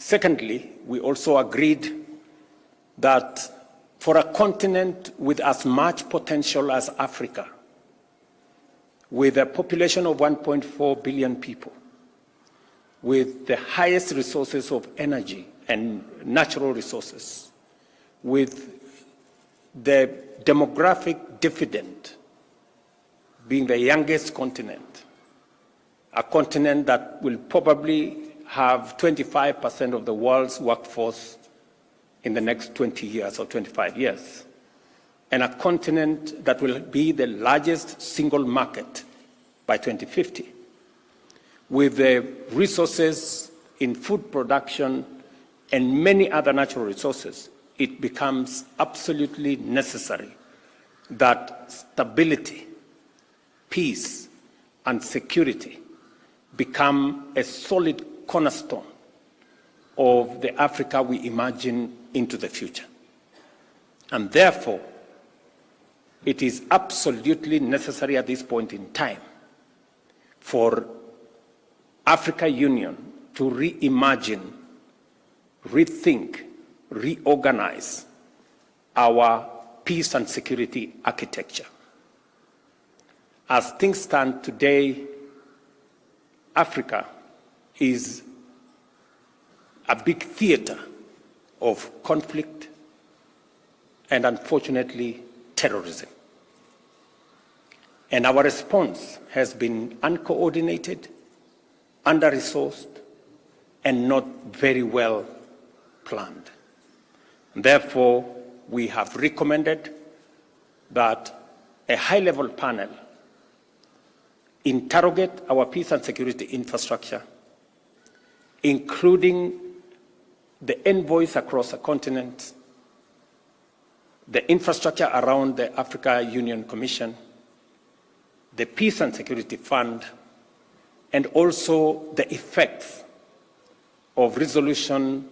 Secondly, we also agreed that for a continent with as much potential as Africa, with a population of 1.4 billion people, with the highest resources of energy and natural resources, with the demographic dividend being the youngest continent, a continent that will probably have 25% of the world's workforce in the next 20 years or 25 years, and a continent that will be the largest single market by 2050. With the resources in food production and many other natural resources, it becomes absolutely necessary that stability, peace, and security become a solid cornerstone of the Africa we imagine into the future. And therefore, it is absolutely necessary at this point in time for Africa Union to reimagine, rethink, reorganize our peace and security architecture. As things stand today, Africa is a big theater of conflict and, unfortunately, terrorism. And our response has been uncoordinated, under-resourced, and not very well planned. Therefore, we have recommended that a high-level panel interrogate our peace and security infrastructure, including the envoys across the continent, the infrastructure around the Africa Union Commission, the Peace and Security Fund, and also the effects of Resolution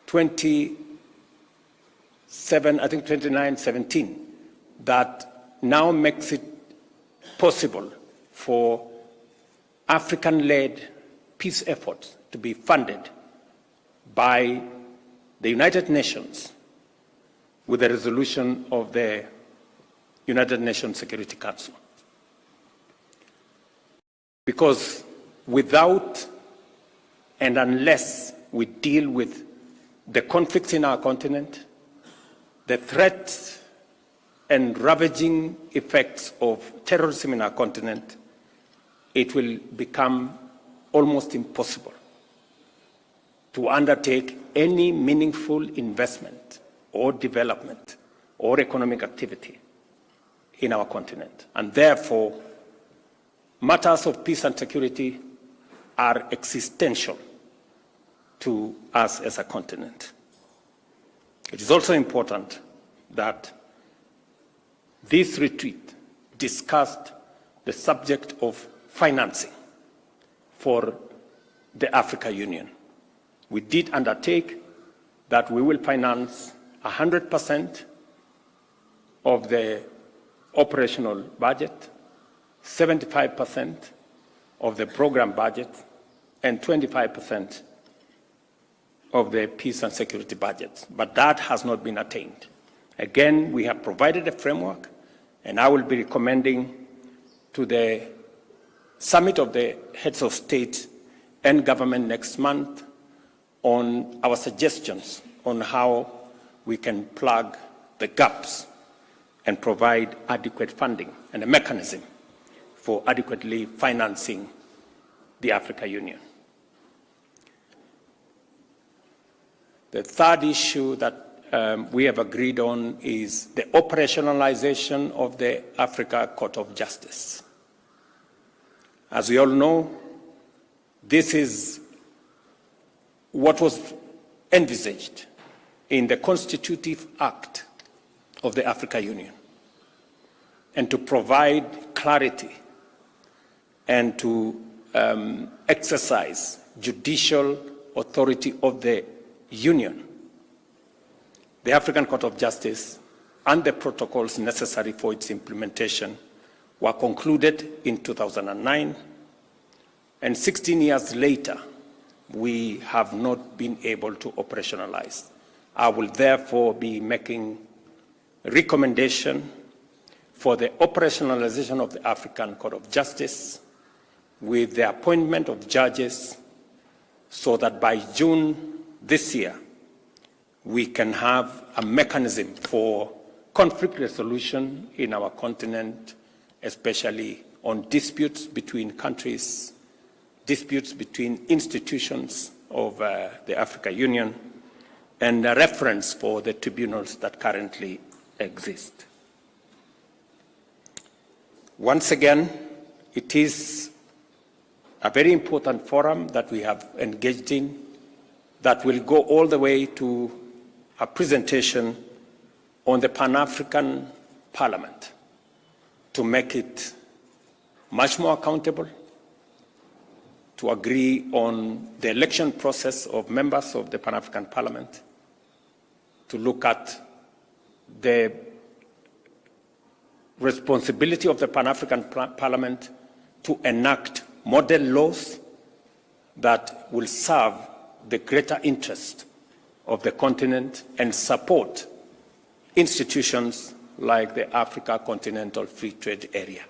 2917 that now makes it possible for African-led peace efforts to be funded by the United Nations with a resolution of the United Nations Security Council. Because without and unless we deal with the conflicts in our continent, the threats and ravaging effects of terrorism in our continent, it will become almost impossible to undertake any meaningful investment or development or economic activity in our continent. And therefore, matters of peace and security are existential to us as a continent. It is also important that this retreat discussed the subject of financing for the Africa Union. We did undertake that we will finance 100% of the operational budget, 75% of the program budget, and 25% of the peace and security budgets. But that has not been attained. Again, we have provided a framework, and I will be recommending to the summit of the heads of state and government next month on our suggestions on how we can plug the gaps and provide adequate funding and a mechanism for adequately financing the Africa Union. The third issue that we have agreed on is the operationalization of the Africa Court of Justice. As we all know, this is what was envisaged in the Constitutive Act of the Africa Union, and to provide clarity and to exercise judicial authority of the Union. The African Court of Justice and the protocols necessary for its implementation were concluded in 2009, and 16 years later, we have not been able to operationalize. I will therefore be making a recommendation for the operationalization of the African Court of Justice with the appointment of judges so that by June this year, we can have a mechanism for conflict resolution in our continent, especially on disputes between countries, disputes between institutions of the African Union, and a reference for the tribunals that currently exist. Once again, it is a very important forum that we have engaged in that will go all the way to a presentation on the Pan-African Parliament to make it much more accountable, to agree on the election process of members of the Pan-African Parliament, to look at the responsibility of the Pan-African Parliament to enact model laws that will serve the greater interest of the continent and support institutions like the Africa Continental Free Trade Area.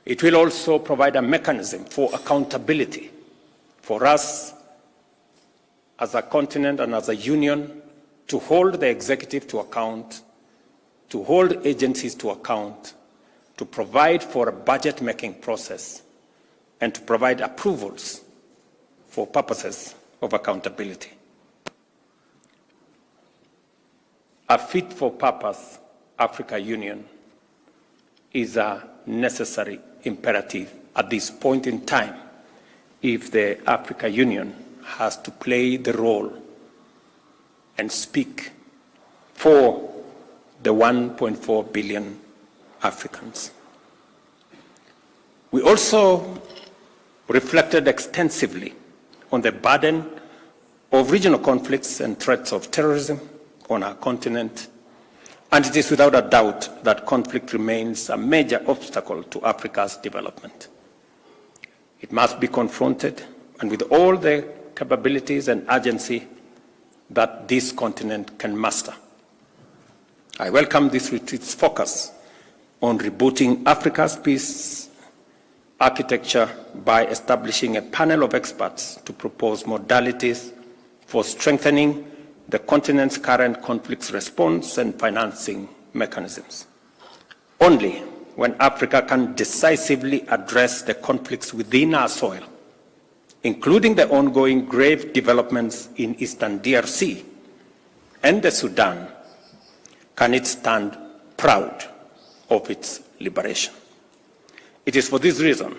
It will also provide a mechanism for accountability for us as a continent and as a union to hold the executive to account, to hold agencies to account, to provide for a budget-making process, and to provide approvals for purposes of accountability. A fit-for-purpose Africa Union is a necessary imperative at this point in time if the Africa Union has to play the role and speak for the 1.4 billion Africans. We also reflected extensively on the burden of regional conflicts and threats of terrorism on our continent, and it is without a doubt that conflict remains a major obstacle to Africa's development. It must be confronted, and with all the capabilities and urgency that this continent can muster. I welcome this retreat's focus on rebooting Africa's peace architecture by establishing a panel of experts to propose modalities for strengthening the continent's current conflicts response and financing mechanisms. Only when Africa can decisively address the conflicts within our soil, including the ongoing grave developments in Eastern DRC and the Sudan, can it stand proud of its liberation. It is for this reason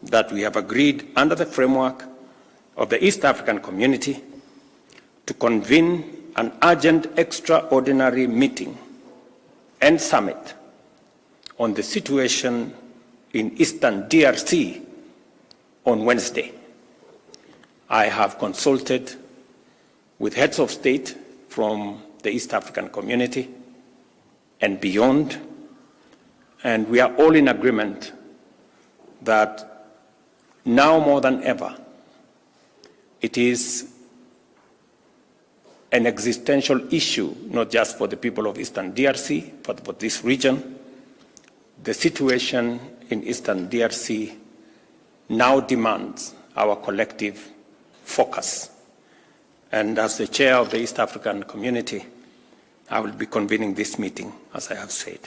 that we have agreed under the framework of the East African Community to convene an urgent extraordinary meeting and summit on the situation in Eastern DRC on Wednesday. I have consulted with heads of state from the East African Community and beyond, and we are all in agreement that now more than ever, it is an existential issue, not just for the people of Eastern DRC, but for this region. The situation in Eastern DRC now demands our collective focus. And as the chair of the East African Community, I will be convening this meeting, as I have said.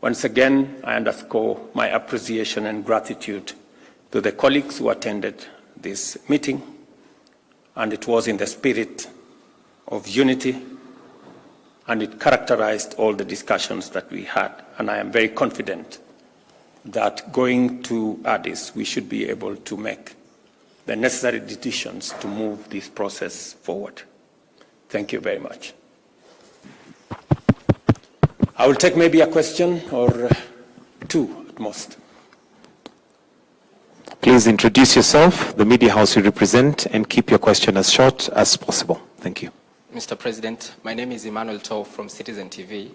Once again, I underscore my appreciation and gratitude to the colleagues who attended this meeting, and it was in the spirit of unity, and it characterized all the discussions that we had. And I am very confident that going to Addis, we should be able to make the necessary decisions to move this process forward. Thank you very much. I will take maybe a question or two at most. Please introduce yourself, the media house you represent, and keep your question as short as possible. Thank you. Mr. President, my name is Emmanuel Tau from Citizen TV.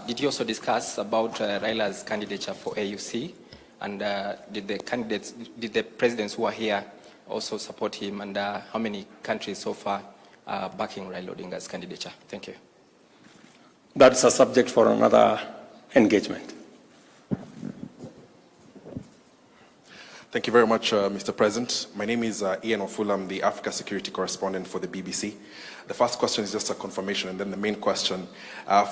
Did you also discuss about Raila's candidature for AUC? And did the presidents who are here also support him? And how many countries so far are backing Raila Odinga's candidature? Thank you. That's a subject for another engagement. Thank you very much, Mr. President. My name is Ian Ofula. I'm the Africa Security Correspondent for the BBC. The first question is just a confirmation, and then the main question.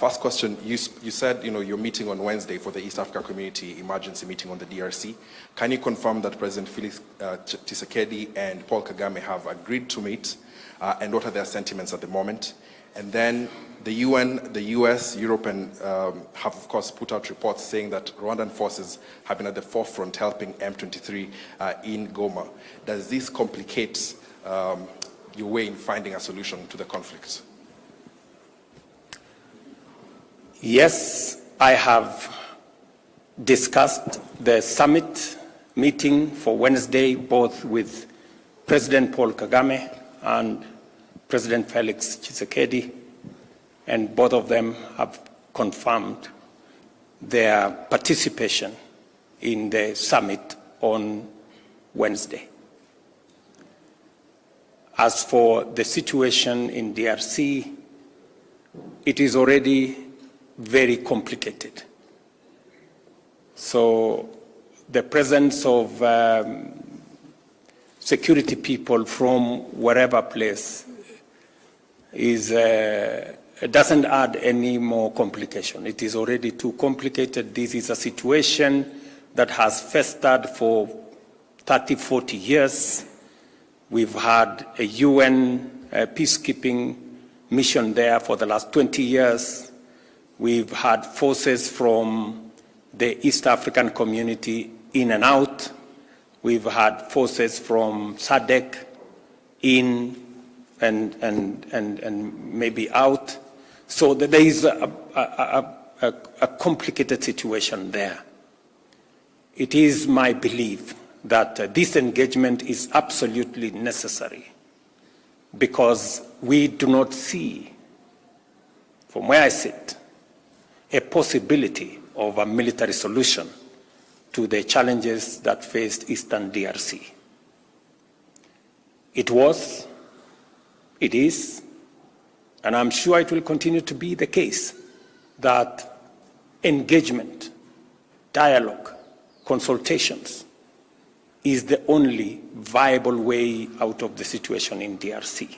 First question, you said you're meeting on Wednesday for the East Africa Community Emergency Meeting on the DRC. Can you confirm that President Felix Tshisekedi and Paul Kagame have agreed to meet, and what are their sentiments at the moment? And then the UN, the US, Europe, and have of course put out reports saying that Rwandan forces have been at the forefront helping M23 in Goma. Does this complicate your way in finding a solution to the conflict? Yes, I have discussed the summit meeting for Wednesday, both with President Paul Kagame and President Felix Tshisekedi, and both of them have confirmed their participation in the summit on Wednesday. As for the situation in DRC, it is already very complicated. So the presence of security people from wherever place doesn't add any more complication. It is already too complicated. This is a situation that has festered for 30, 40 years. We've had a UN peacekeeping mission there for the last 20 years. We've had forces from the East African community in and out. We've had forces from SADC in and maybe out. So there is a complicated situation there. It is my belief that this engagement is absolutely necessary because we do not see, from where I sit, a possibility of a military solution to the challenges that faced Eastern DRC. It was, it is, and I'm sure it will continue to be the case that engagement, dialogue, consultations is the only viable way out of the situation in DRC.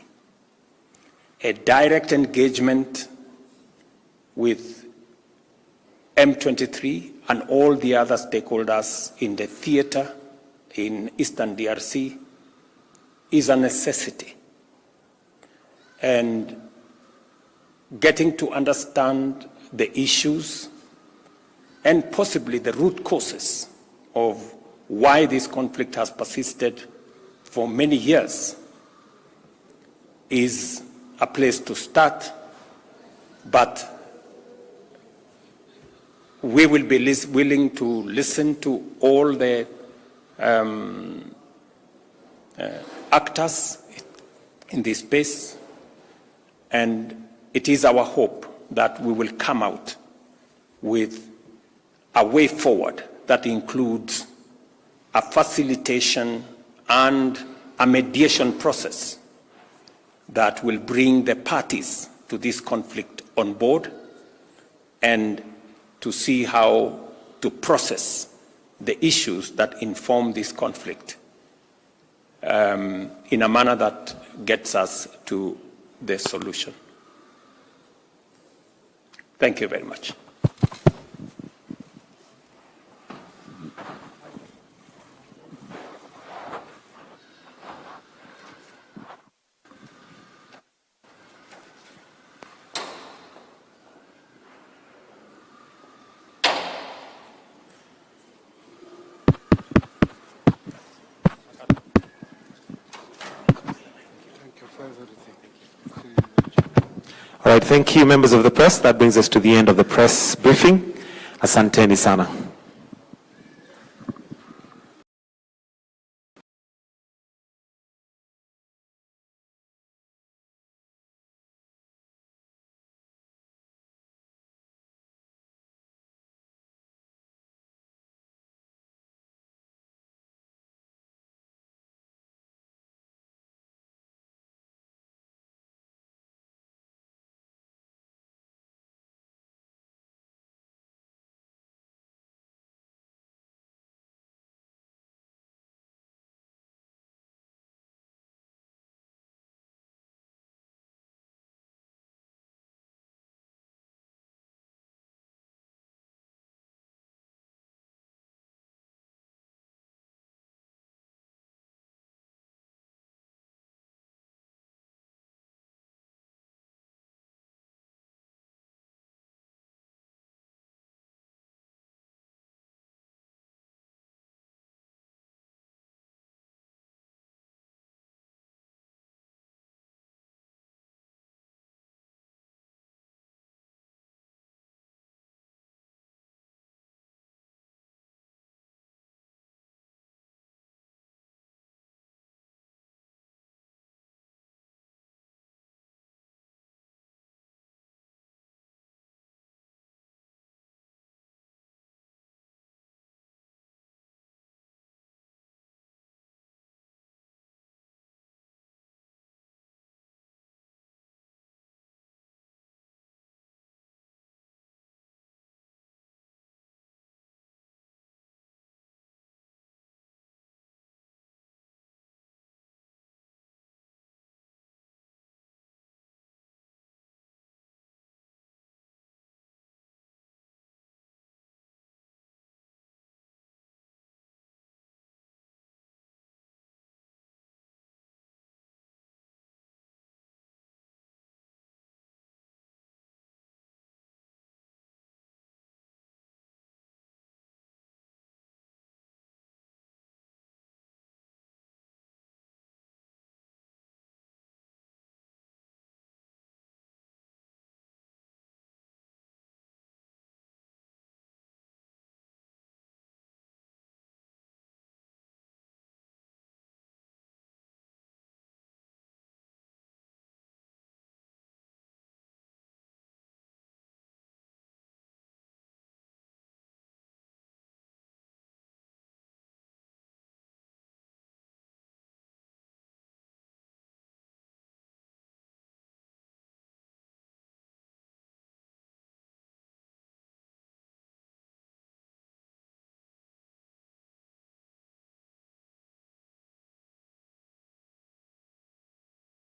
A direct engagement with M23 and all the other stakeholders in the theater in Eastern DRC is a necessity. And getting to understand the issues and possibly the root causes of why this conflict has persisted for many years is a place to start, but we will be willing to listen to all the actors in this space, and it is our hope that we will come out with a way forward that includes a facilitation and a mediation process that will bring the parties to this conflict on board and to see how to process the issues that inform this conflict in a manner that gets us to the solution. Thank you very much. All right, thank you, members of the press. That brings us to the end of the press briefing. Asanteni sana.